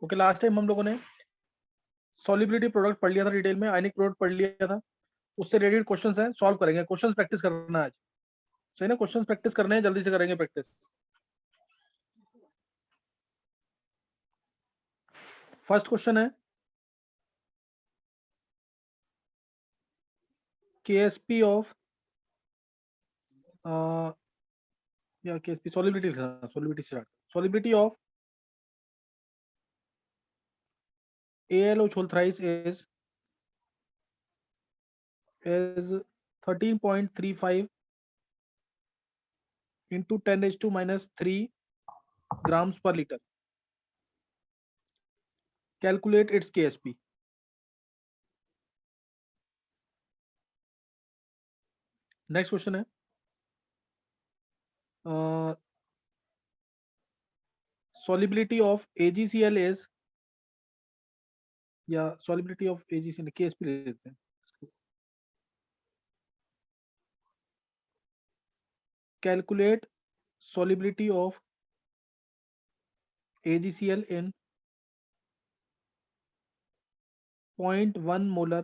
Okay, last time हम लोगों ने सॉलिबिलिटी प्रोडक्ट पढ़ लिया था डिटेल में, आयनिक प्रोडक्ट पढ़ लिया था, उससे रिलेटेड क्वेश्चंस हैं, सॉल्व करेंगे। क्वेश्चंस प्रैक्टिस करना है आज, सही ना? क्वेश्चंस प्रैक्टिस करने हैं, जल्दी से करेंगे प्रैक्टिस। फर्स्ट क्वेश्चन है केएसपी ऑफ या Ksp solubility start. Solubility of AlO thrice is 13.35 into 10⁻³ grams per liter. Calculate its KSP. Next question है solubility of AgCl is, या solubility of AgCl KSP ले लेते हैं। Calculate solubility of AgCl in 0.1 molar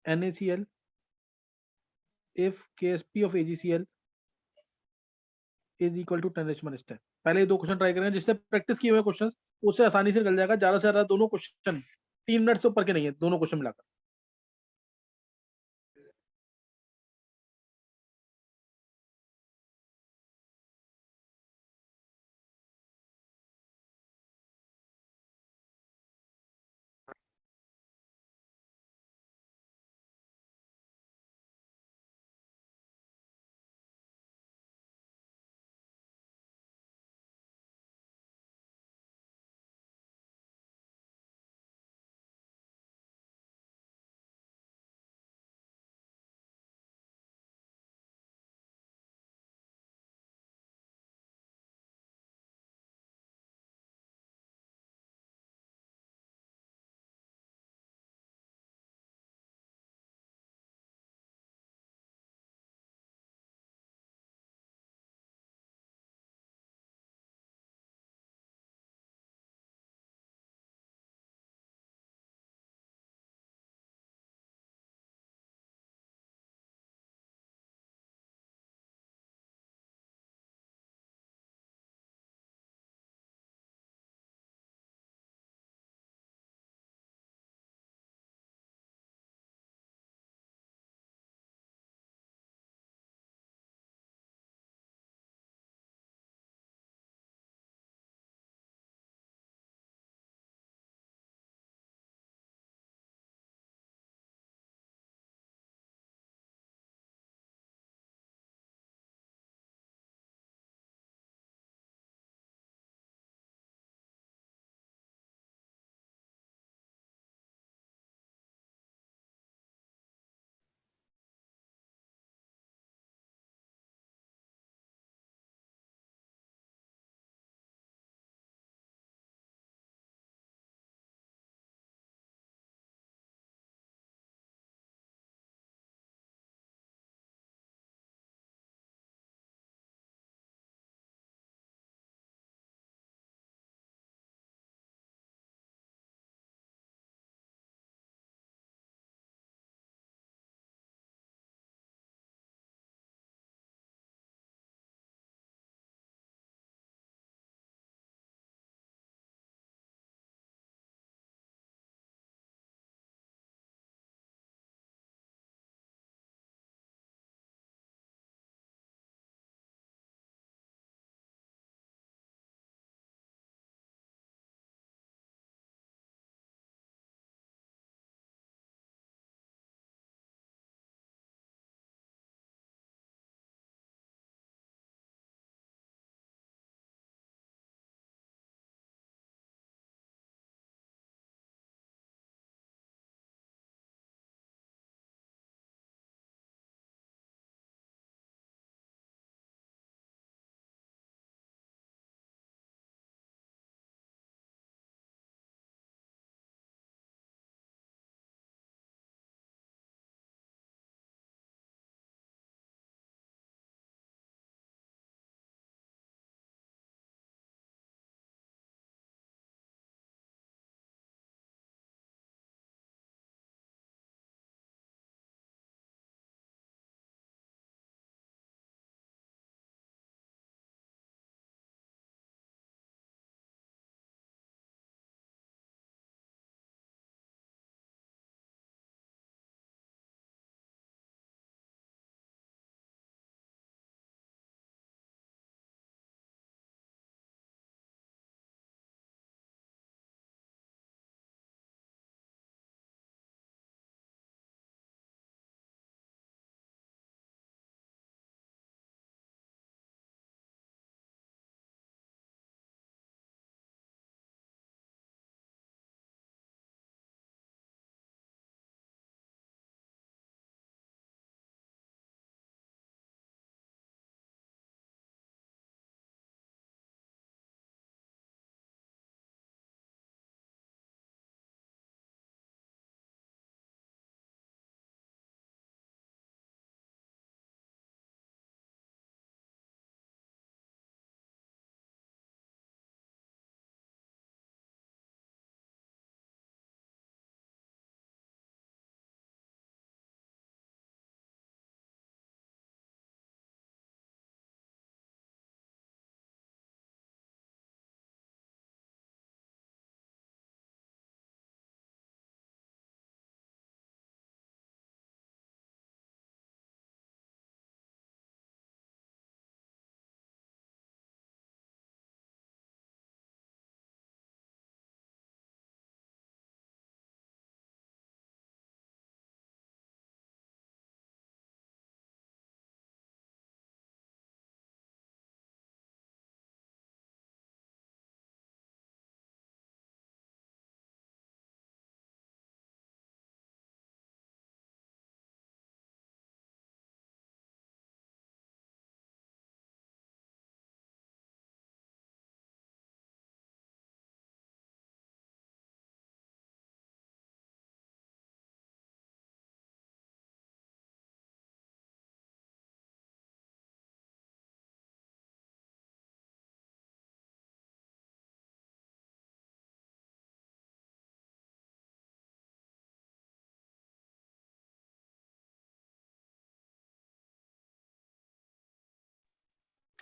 NaCl if KSP of AgCl is equal to 10⁻10। पहले ये दो question try करेंगे, जिसने प्रैक्टिस किए हुए क्वेश्चन उससे आसानी से चल जाएगा। ज्यादा से ज्यादा दोनों क्वेश्चन 3 मिनट से ऊपर के नहीं है, दोनों क्वेश्चन मिलाकर।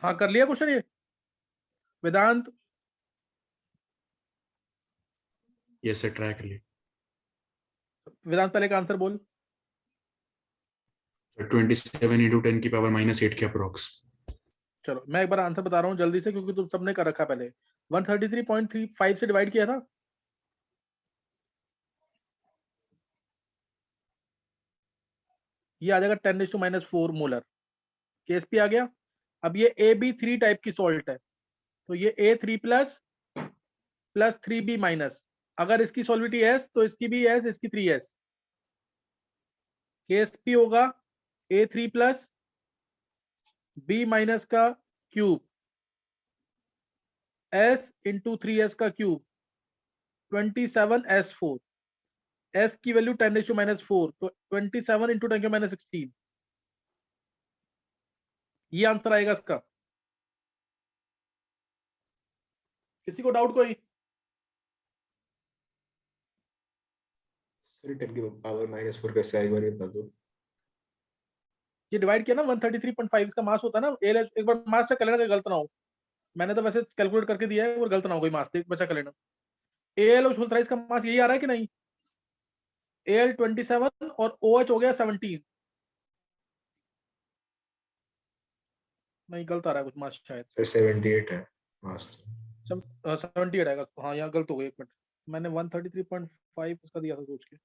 हाँ कर लिया क्वेश्चन ये वेदांत? यस सर, ट्राई कर लिए। वेदांत पहले का आंसर बोल। 27 इंटू 10 की पावर -8 के अप्रोक्स। चलो मैं एक बार आंसर बता रहा हूँ जल्दी से, क्योंकि तुम सबने कर रखा पहले। 133.35 से डिवाइड किया था। ये आ जाएगा 10⁻⁻4 मोलर। केएसपी आ गया। अब ये AB3 टाइप की सॉल्ट है, तो ये A3 प्लस 3B माइनस। अगर इसकी सॉल्विटी S तो इसकी भी S, इसकी 3S। केएसपी होगा A3 प्लस B माइनस का क्यूब S इंटू 3S का क्यूब 27S4। S की वैल्यू 10⁻⁻4, तो 27 इंटू 10⁻16। ये आंसर आएगा इसका। किसी को डाउट कोई? सर 10 की पावर -4 कैसे आएगा, ये बता दो। ये डिवाइड किया ना 133.5 इसका मास होता है ना। एक बार मास चेक कर लेना, कोई गलत ना हो। मैंने तो वैसे कैलकुलेट करके दिया है, और गलत ना हो कोई मास, एक बचा कर लेना। AL और थ्राइस का मास यही आ रहा है कि नहीं? AL 27 और OH हो गया 17। नहीं गलत आ रहा है कुछ मास शायद। सर 78 है मास। 78 आएगा। हाँ यहाँ गलत हो गई, एक मिनट। मैंने 133.5 इसका दिया था सोच के।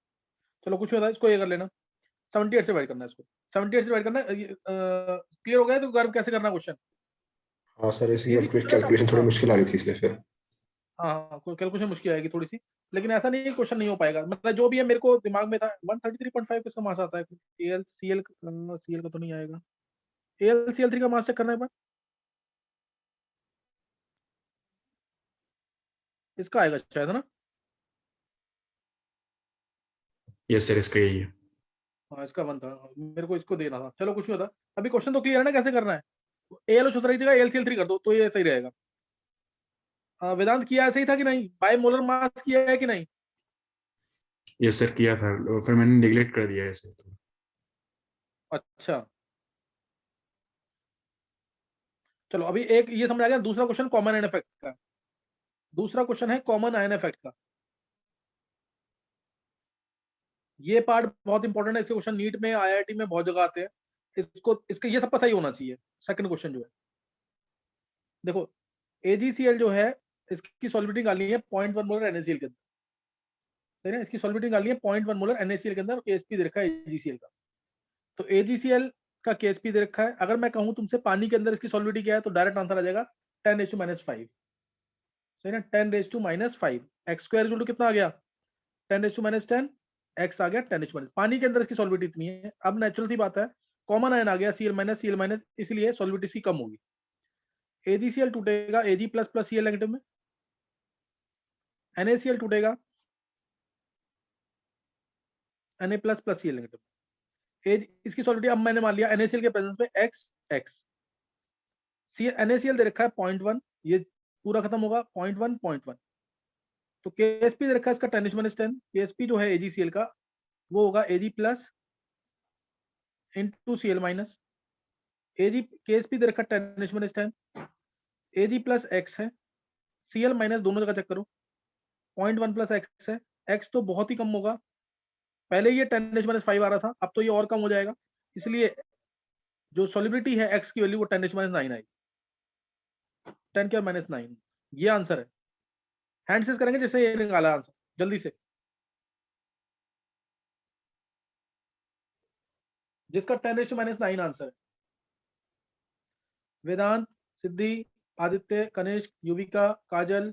चलो कुछ नहीं होता, इसको ये कर लेना। 78 से डिवाइड करना है इसको। 78 से डिवाइड करना है। क्लियर हो गया तो गर्व कैसे करना क्वेश्चन? हाँ सर, इसकी Easy कैलकुलेशन थोड़ी हाँ मुश्किल आ रही थी इसलिए फिर। हाँ, कैलकुलेशन मुश्किल आएगी थोड़ी सी, लेकिन ऐसा नहीं है क्वेश्चन नहीं हो पाएगा। मतलब जो भी है मेरे को दिमाग में था। 133.5 किसका मास आता है? AlCl का तो नहीं आएगा। AlCl3 का मास चेक करना है एक बार। इसका आएगा शायद, है ना? यस सर, इसका यही है। हाँ इसका 1 था, मेरे को इसको देना था। चलो कुछ नहीं होता। अभी क्वेश्चन तो क्लियर है ना कैसे करना है? AL और की जगह AlCl3 कर दो तो ये सही रहेगा। वेदांत किया ऐसे ही था कि नहीं? बाय मोलर मास किया है कि नहीं? यस सर, किया था, फिर मैंने निगलेक्ट कर दिया ऐसे तो। अच्छा चलो, अभी एक ये समझ आ गया। दूसरा क्वेश्चन कॉमन आयन इफेक्ट का। दूसरा क्वेश्चन है कॉमन आयन इफेक्ट का। ये पार्ट बहुत इंपॉर्टेंट है। इसके क्वेश्चन नीट में, IIT में बहुत जगह आते हैं। इसको इसके ये सबका सही होना चाहिए। सेकंड क्वेश्चन जो है, देखो AgCl जो है, इसकी सॉल्विटी निकालनी है 0.1 मोलर NaCl के अंदर। सही है, इसकी सॉल्विटी निकालनी है 0.1 मोलर NaCl के अंदर। KSP दे रखा है AgCl का। तो AgCl का KSP दे रखा है। अगर मैं कहूं तुमसे पानी के अंदर इसकी सॉल्विटी क्या है, तो डायरेक्ट आंसर आ जाएगा 10⁻⁻5। सही ना, 10⁻⁻5। एक्स स्क्वायर इक्वल टू कितना आ गया? 10⁻⁻10। एक्स आ गया 10⁻⁻। पानी के अंदर इसकी सॉल्विटी इतनी है। अब नेचुरल सी बात है, कॉमन आयन आ गया Cl-, इसलिए सॉल्विटी इसकी कम होगी। AgCl टूटेगा Ag plus plus Cl negative में। NaCl टूटेगा Na plus plus Cl negative. इसकी सॉल्विटी अब मैंने मान लिया NaCl के प्रेजेंस में x x। NaCl दे रखा है 0.1, ये पूरा खत्म होगा 0.1 0.1। तो KSP दे रखा है इसका 10⁻10। KSP जो है AgCl का वो होगा Ag plus into Cl minus. Ag KSP दे रखा है 10⁻10। Ag प्लस x है, Cl माइनस दोनों जगह चेक करो। 0.1 प्लस x है। x तो बहुत ही कम होगा, पहले ये 10⁻5 आ रहा था, अब तो ये और कम हो जाएगा। इसलिए जो सॉल्युबिलिटी है x की वैल्यू वो 10⁻9 आएगी। 10⁻⁹ ये आंसर है। हैंड से करेंगे जैसे ये निकाला आंसर जल्दी से, जिसका 10⁻⁹ आंसर है। वेदांत, सिद्धि, आदित्य, कनिष्क, युविका, काजल।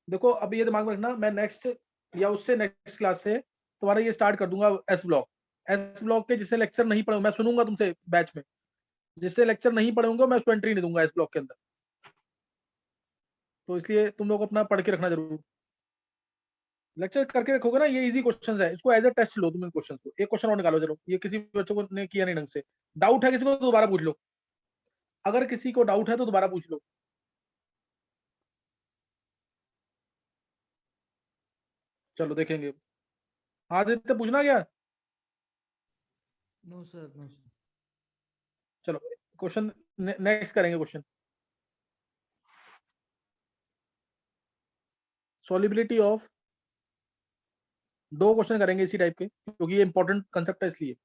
देखो अब ये दिमाग में रखना, मैं नेक्स्ट या उससे नेक्स्ट क्लास से तुम्हारा ये स्टार्ट कर दूंगा एस ब्लॉक। एस ब्लॉक के जिससे लेक्चर नहीं पढ़ूंगा, मैं सुनूंगा तुमसे बैच में। जिससे लेक्चर नहीं पढ़ूंगा मैं उसको एंट्री नहीं दूंगा एस ब्लॉक के अंदर। तो इसलिए तुम लोग अपना पढ़ के रखना जरूर। लेक्चर करके रखोगे ना, ये इजी क्वेश्चन है, इसको एज अ टेस्ट लो तुम इन क्वेश्चन को। एक क्वेश्चन और निकालो चलो, ये किसी बच्चों को ने किया नहीं ढंग से। डाउट है किसी को तो दोबारा पूछ लो। अगर किसी को डाउट है तो दोबारा पूछ लो। चलो देखेंगे। आदित्य पूछना क्या? No sir, no sir. चलो क्वेश्चन नेक्स्ट करेंगे क्वेश्चन। सॉल्युबिलिटी ऑफ, दो क्वेश्चन करेंगे इसी टाइप के क्योंकि ये इंपॉर्टेंट कंसेप्ट है इसलिए।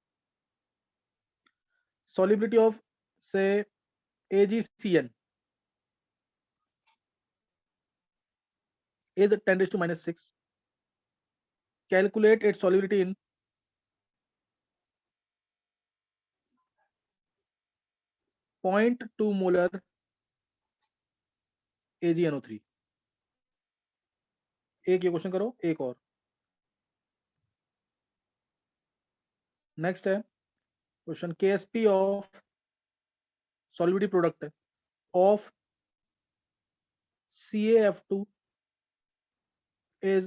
सॉल्युबिलिटी ऑफ से AgCN is 10⁻⁶. Calculate its solubility in 0.2 molar AgNO3। एक ये क्वेश्चन करो, एक और नेक्स्ट है question. KSP of solubility product of CaF2 is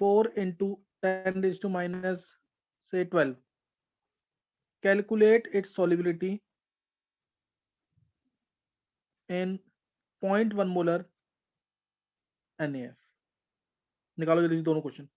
4 into 10⁻⁻12. Calculate its solubility in 0.1 molar NaF। निकालो जल्दी दोनों क्वेश्चन।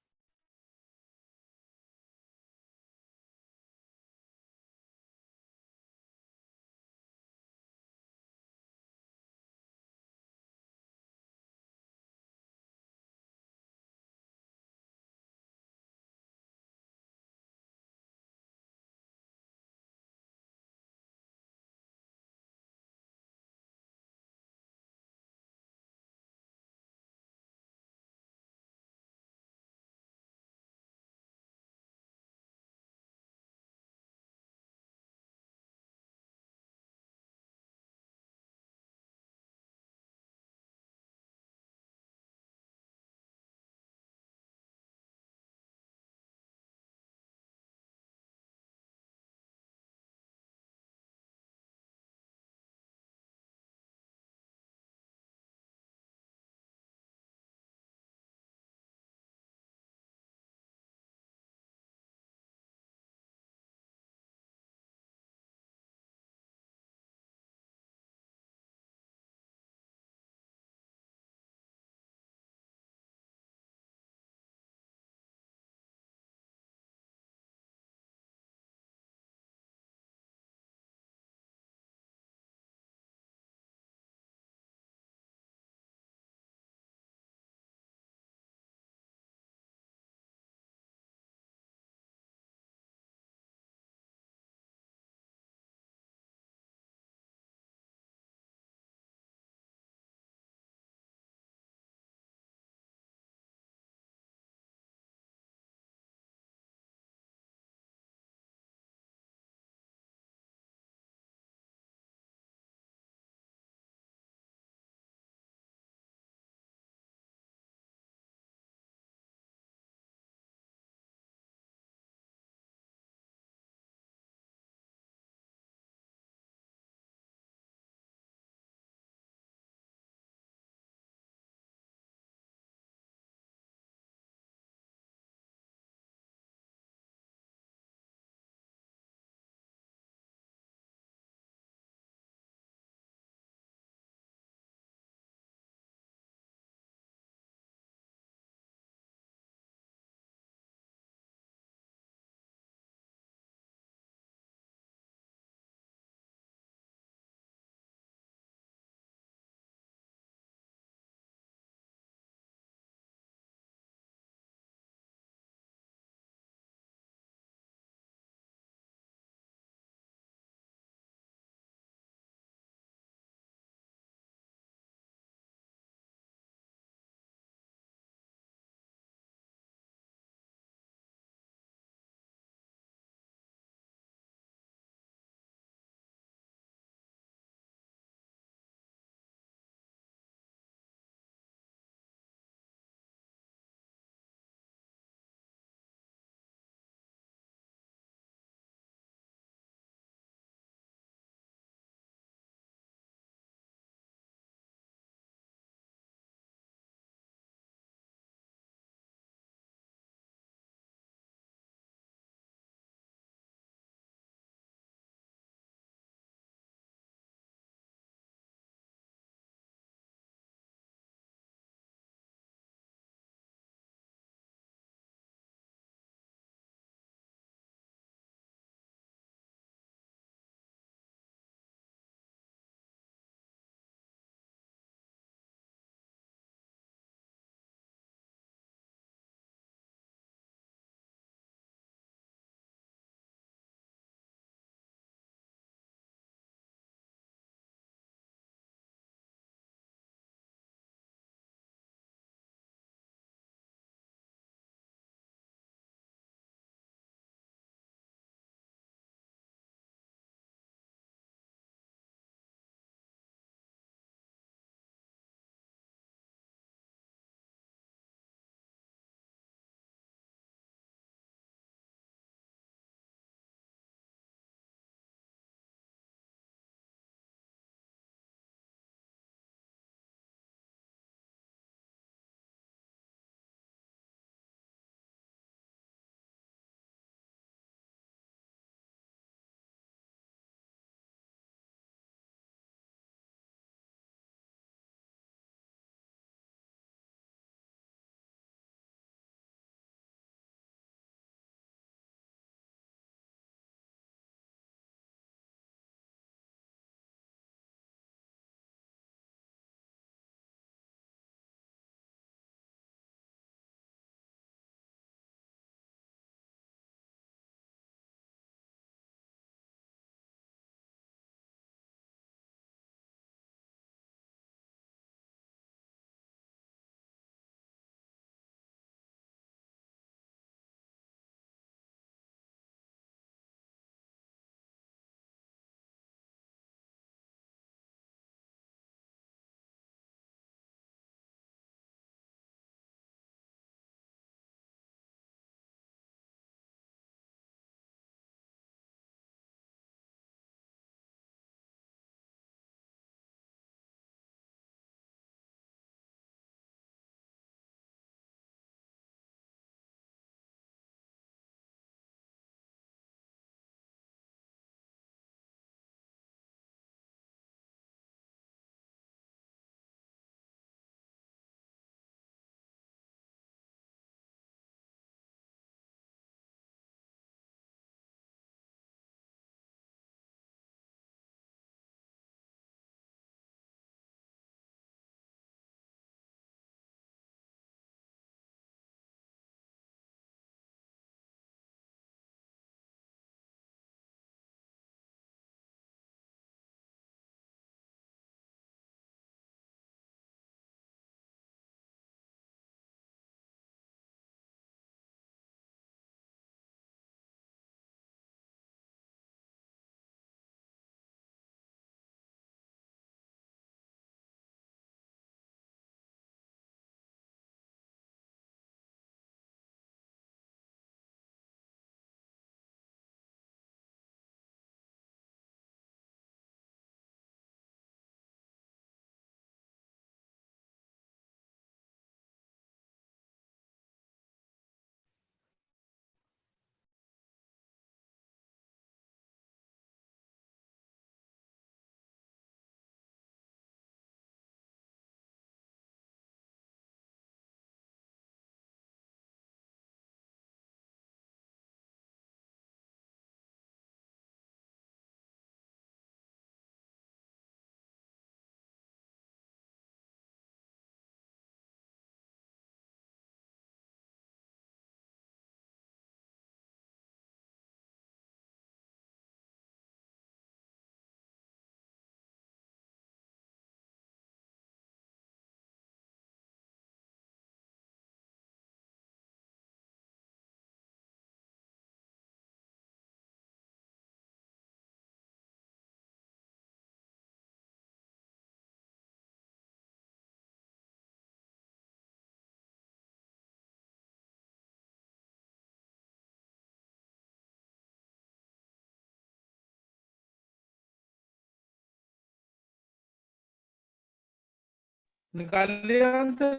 निकालिए आंसर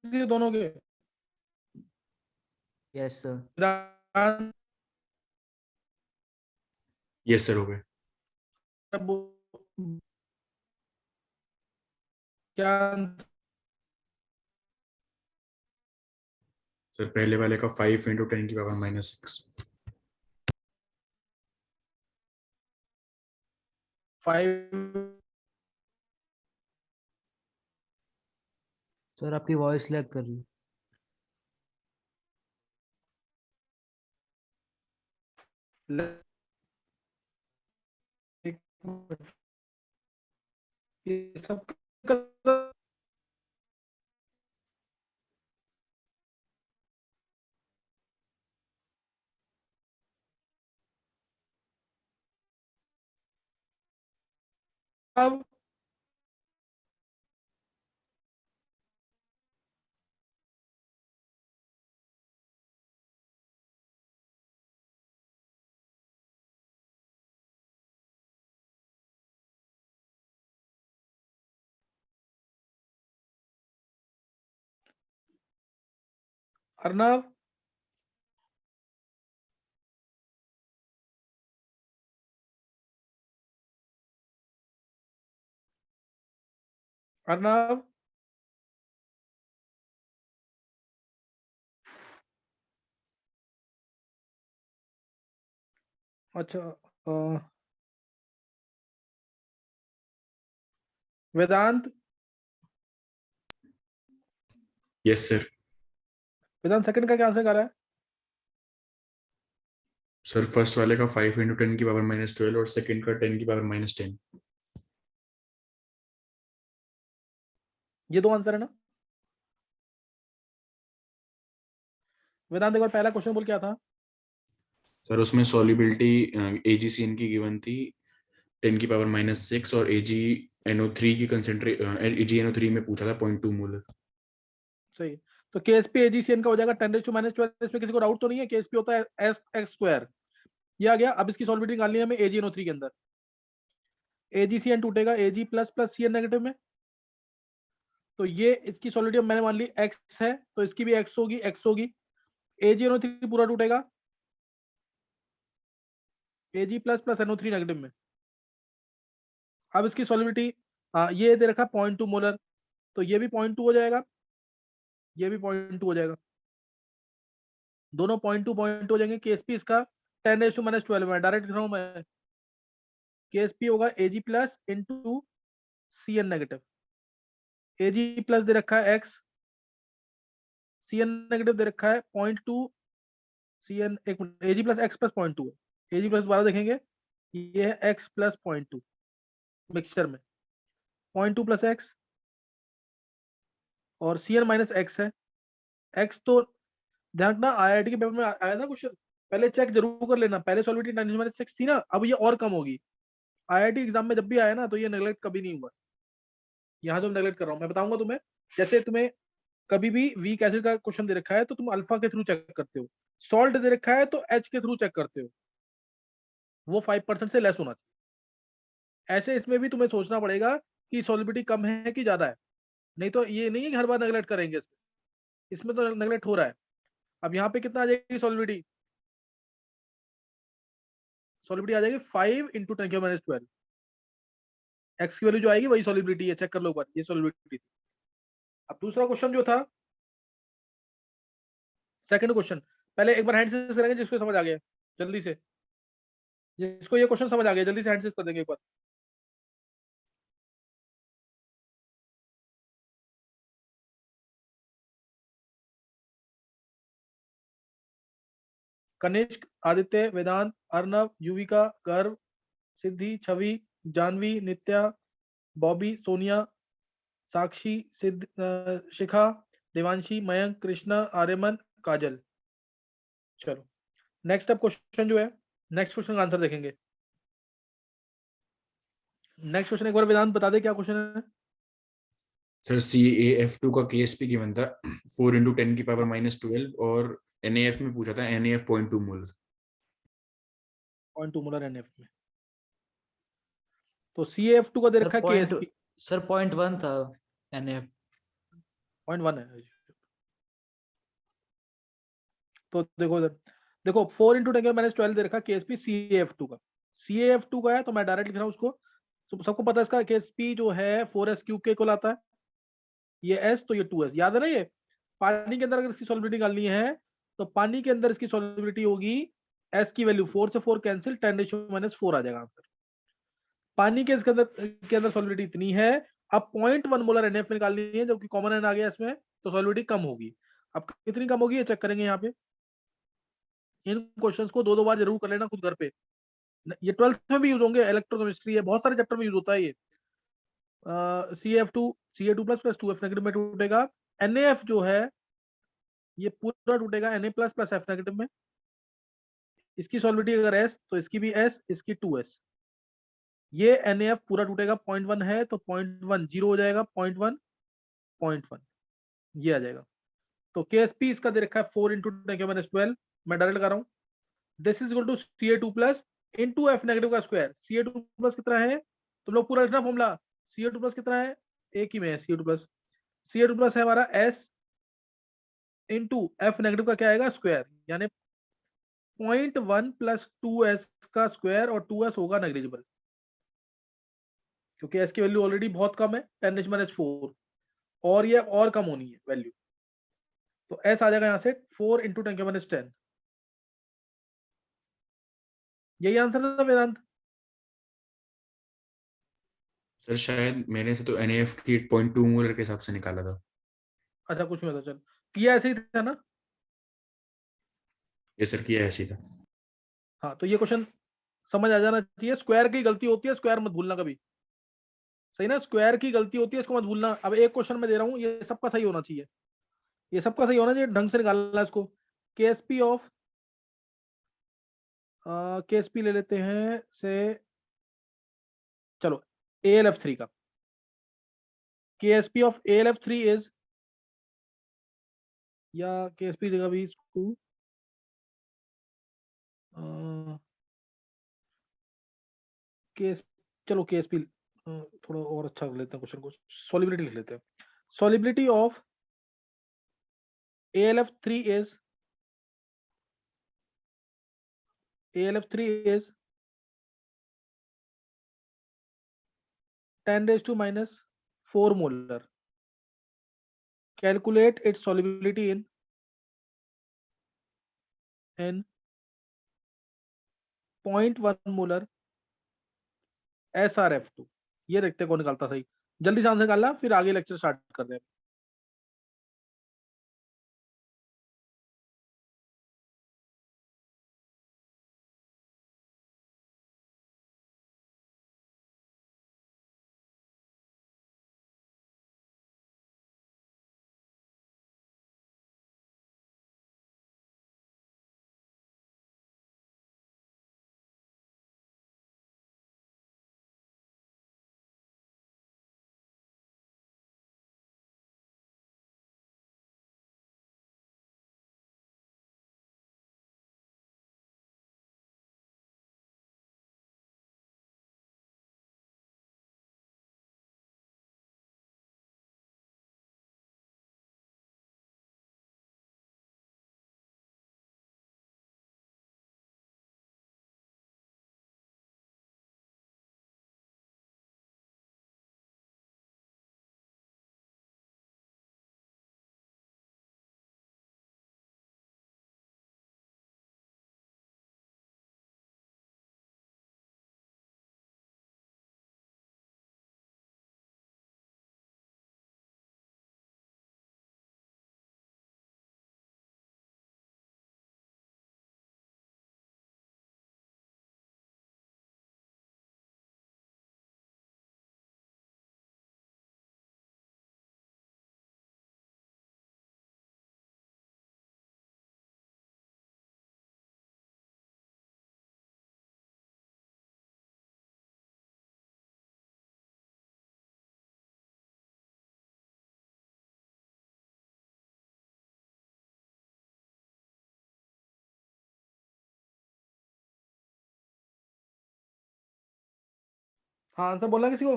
ये दोनों के। Yes sir. Vedant, yes sir हो गए। क्या सर पहले वाले का 5 इंटू 10 की पावर -6। 5 सर आपकी वॉइस लैग कर रही है। ये सब अब अर्नव, अर्नव, अच्छा वेदांत, यस सर। वेदांत सेकंड का क्या आंसर कर रहा है? सर फर्स्ट वाले का 5 इंटू 10 की पावर -12 और सेकंड का 10 की पावर -10। ये दो आंसर है ना? वेदांत एक बार पहला क्वेश्चन बोल क्या था? सर उसमें सॉल्युबिलिटी AgCN की गिवन थी 10 की पावर -6 और AgNO3 की AgNO3 में पूछा था 0.2 मोलर। सही। तो KSP AgCN का हो जाएगा 10⁻²। इसमें किसी को डाउट तो नहीं है? KSP होता है x²। ये आ गया। अब इसकी सॉल्युबिलिटी निकालनी है हमें AgNO3 के अंदर। AgCN टूटेगा Ag plus plus CN negative में, तो ये इसकी सॉल्युबिलिटी मैंने मान ली x है, तो इसकी भी x होगी, x होगी। AgNO3 पूरा टूटेगा Ag plus plus NO3 negative में। अब इसकी सॉल्युबिलिटी ये दे रखा 0.2 मोलर, तो ये भी 0.2 हो जाएगा, ये भी 0.2 हो जाएगा, दोनों 0.2 हो जाएंगे। KSP इसका 10⁻12 में डायरेक्ट लिख रहा हूं मैं। KSP होगा Ag plus into CN negative. Ag plus दे रखा है x, CN नेगेटिव दे रखा है 0.2। CN एक minute, Ag plus x plus 0.2 है। Ag प्लस दोबारा देखेंगे, ये है x प्लस 0.2 मिक्सचर में 0.2 प्लस x और CN माइनस x है। x तो ध्यान रखना IIT के पेपर में आया था क्वेश्चन, पहले चेक जरूर कर लेना। पहले सॉल्युबिलिटी 10⁻6 थी ना, अब ये और कम होगी। IIT एग्जाम में जब भी आया ना तो ये नेगलेक्ट कभी नहीं हुआ। यहाँ जो नेगलेक्ट कर रहा हूँ मैं बताऊंगा तुम्हें। जैसे तुम्हें कभी भी वीक एसिड का क्वेश्चन दे रखा है तो तुम अल्फा के थ्रू चेक करते हो, सॉल्ट दे रखा है तो H के थ्रू चेक करते हो, वो 5% से लेस होना चाहिए। ऐसे इसमें भी तुम्हें सोचना पड़ेगा कि सॉल्युबिलिटी कम है कि ज्यादा है, नहीं तो ये नहीं है कि हर बार नेगलेक्ट करेंगे। इसमें तो नेगलेक्ट हो रहा है। अब यहाँ पे कितना आ जाएगी सॉल्युबिलिटी? सॉल्युबिलिटी आ जाएगी 5 इंटू 10⁻12। एक्स की वैल्यू जो आएगी वही सॉल्युबिलिटी है, चेक कर लो एक बार, ये सॉल्युबिलिटी थी। अब दूसरा क्वेश्चन जो था, सेकंड क्वेश्चन, पहले एक बार हैंड से करेंगे जिसको समझ आ गया जल्दी से, जिसको ये क्वेश्चन समझ आ गया जल्दी से हैंड से कर देंगे एक बार। कनिष्क, आदित्य, वेदांत, अर्नव, युविका, गर्व, सिद्धि, छवि, जानवी, नित्या, बॉबी, सोनिया, साक्षी, शिखा, देवांशी, मयंक, कृष्णा, आर्यमन, काजल। चलो नेक्स्ट अब क्वेश्चन जो है, नेक्स्ट क्वेश्चन का आंसर देखेंगे। नेक्स्ट क्वेश्चन एक बार वेदांत बता दे क्या क्वेश्चन है। सर CaF2 का KSP गिवन था 4 इंटू 10 की पावर -12 और NaF में पूछा था NaF 0.2 मोलर। 0.2 मोलर NF में, तो CaF2 का दे रखा है KSP। सर 0.1 था। NF 0.1 है। तो देखो इधर, देखो 4 इंटू 10⁻12 दे रखा KSP CaF2 का। CaF2 का है तो मैं डायरेक्ट लिख रहा हूँ उसको। तो सबको पता है इसका KSP जो है 4s क्यूब के को लाता है, ये s तो ये 2s, याद है ना। ये पानी के अंदर अगर इसकी सॉल्युबिलिटी निकालनी है तो पानी के अंदर इसकी सॉल्युबिलिटी होगी s की वैल्यू 4 से 4 कैंसिल, 10⁻⁻4 आ जाएगा आंसर। पानी के अंदर सॉल्युबिलिटी इतनी है। अब 0.1 मोलर NF निकालनी है, जबकि कॉमन n आ गया इसमें, तो सॉल्युबिलिटी कम होगी। अब कितनी कम होगी ये चेक करेंगे यहाँ पे। इन क्वेश्चंस को 2-2 बार जरूर कर लेना खुद घर पे। ये 12th में भी यूज होंगे, इलेक्ट्रोकेमिस्ट्री है, बहुत सारे चैप्टर में यूज होता है ये। CF2 Ca2 plus plus 2F negative में टूटेगा। NaF जो है ये पूरा टूटेगा Na plus plus F negative में। इसकी सॉल्युबिलिटी अगर S तो इसकी भी S, इसकी 2S। ये NaF पूरा टूटेगा, 0.1 है तो 0.1 जीरो हो जाएगा, 0.1 0.1 ये आ जाएगा। तो KSP इसका दे रखा है 4 इंटू 10⁻12, मैं डायरेक्ट लगा रहा हूँ। This is equal to Ca2 plus into F negative का स्क्वायर। Ca2 प्लस कितना है, तुम लोग पूरा लिखना फॉर्मूला। Ca2 प्लस कितना है, एक ही में है Ca2 प्लस। Ca2 प्लस है हमारा S इंटू F नेगेटिव का क्या आएगा, स्क्वायर, यानी 0.1 प्लस 2S का स्क्वायर, और 2S होगा नेग्लिजिबल क्योंकि S की वैल्यू ऑलरेडी बहुत कम है, 10⁻⁴, और ये और कम होनी है वैल्यू। तो S आ जाएगा यहाँ से 4 इंटू 10⁻10। यही आंसर था वेदांत। सर शायद मैंने से तो NaF की 0.2 मोलर के हिसाब से निकाला था। अच्छा कुछ नहीं होता, चल किया ऐसे ही था ना। ये सर किया ऐसे ही था। हाँ तो ये क्वेश्चन समझ आ जाना चाहिए। स्क्वायर की गलती होती है, स्क्वायर मत भूलना कभी, सही ना। स्क्वायर की गलती होती है, इसको मत भूलना। अब एक क्वेश्चन मैं दे रहा हूँ, ये सबका सही होना चाहिए, ये सबका सही होना चाहिए, ढंग से निकालना है इसको। KSP ऑफ KSP ले लेते हैं से, चलो AlF3 का KSP ऑफ AlF3 इज, या KSP जगह भी इसको केस, चलो KSP थोड़ा और अच्छा कर लेते हैं क्वेश्चन को, सॉल्युबिलिटी लिख लेते हैं। Solubility of AlF3 is AlF3 is 10⁻⁴ molar. Calculate its solubility in 0.1 molar SrF2। ये देखते हैं कौन निकालता सही, जल्दी से आंसर निकालना, फिर आगे लेक्चर स्टार्ट कर रहे हैं। हाँ आंसर बोलना किसी को।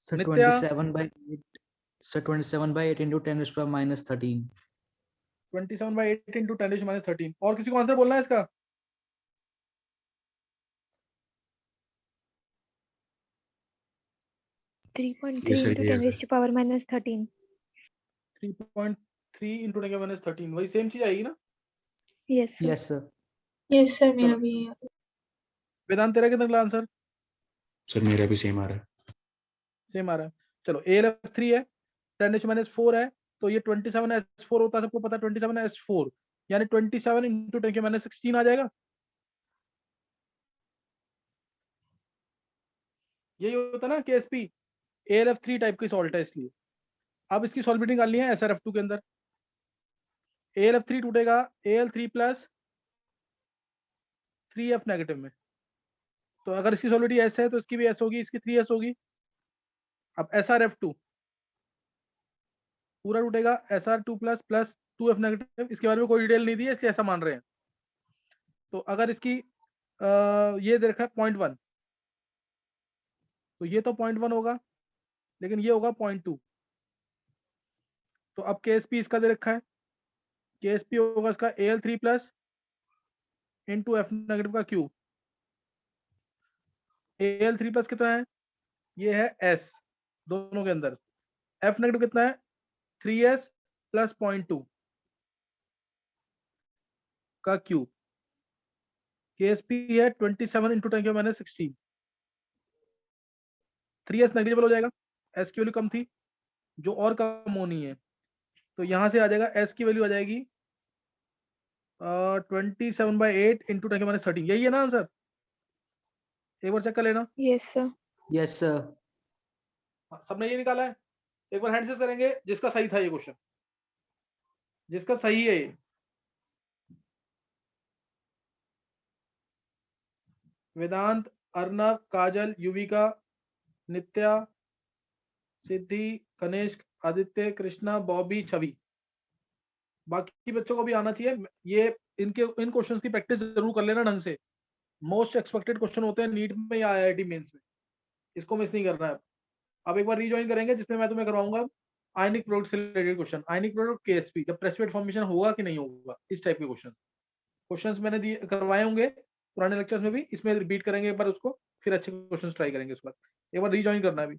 Sir Nitya 27/8 into 10 raised to power minus 13. 27/8 into 10 minus 13। और किसी को आंसर बोलना है इसका? ये 3.3 सही into है 10 raised to power minus 13. 3.3 into 10 minus 13 वही सेम चीज आएगी ना? Yes, sir. Yes, sir. Yes sir मेरा चलो। भी है। वेदांत तेरा कितना आंसर सर मेरा भी सेम आ रहा है। सेम आ रहा है। चलो ALF 3 है, 10 minus 4 है, तो ये 27S4 होता है, सबको पता है 27S4, यानी 27 into 10 minus 16 आ जाएगा। यही होता है ना KSP। ALF 3 टाइप की सॉल्ट है इसलिए। अब इसकी सॉल्बिलिटी निकालनी है SRF2 के अंदर। ALF 3 टूटेगा Al3 प्लस 3F नेगेटिव में, तो अगर इसकी सॉल्बिलिटी S है तो इसकी भी S होगी, इसकी 3S होगी। अब SRF2 पूरा टूटेगा SR2 प्लस 2F नेगेटिव, इसके बारे में कोई डिटेल नहीं दी है इसलिए ऐसा मान रहे हैं। तो अगर इसकी ये दे रखा है 0.1, तो ये तो 0.1 होगा, लेकिन ये होगा 0.2। तो अब KSP इसका दे रखा है, KSP होगा इसका Al3 plus into F negative का क्यूब। Al3 प्लस कितना है? ये है S दोनों के अंदर। F नेगेटिव कितना है? 3S प्लस 0.2 का क्यूब। KSP है 27 इंटू 10 माइनस 16। 3S नेग्लिजिबल हो जाएगा, S की वैल्यू कम थी, जो और कम होनी है, तो यहां से आ जाएगा S की वैल्यू आ जाएगी 27/8 इंटू 10 माइनस 13। यही है ना आंसर? एक बार चेक कर लेना। Yes, sir. Yes, sir. सबने ये निकाला है? एक बार हैंड से करेंगे जिसका सही था ये क्वेश्चन, जिसका सही है ये। वेदांत, अर्नव, काजल, युविका, नित्या, सिद्धि, कनिष्क, आदित्य, कृष्णा, बॉबी, छवि। बाकी बच्चों को भी आना चाहिए। ये इन क्वेश्चंस की प्रैक्टिस जरूर कर लेना ढंग से। मोस्ट एक्सपेक्टेड क्वेश्चन होते हैं नीट में या IIT मेंस में, इसको मिस नहीं करना है। अब एक बार रीजॉइन करेंगे जिसमें मैं तुम्हें करवाऊंगा आयनिक प्रोडक्ट से related question, ionic product KSP, जब प्रेसिपिटेट फॉर्मेशन होगा कि नहीं होगा, इस टाइप के क्वेश्चंस मैंने दिए करवाए होंगे पुराने लेक्चर्स में भी, इसमें रिपीट करेंगे एक बार उसको, फिर अच्छे क्वेश्चंस ट्राई करेंगे उसके बाद। एक बार रीजॉइन करना है अभी।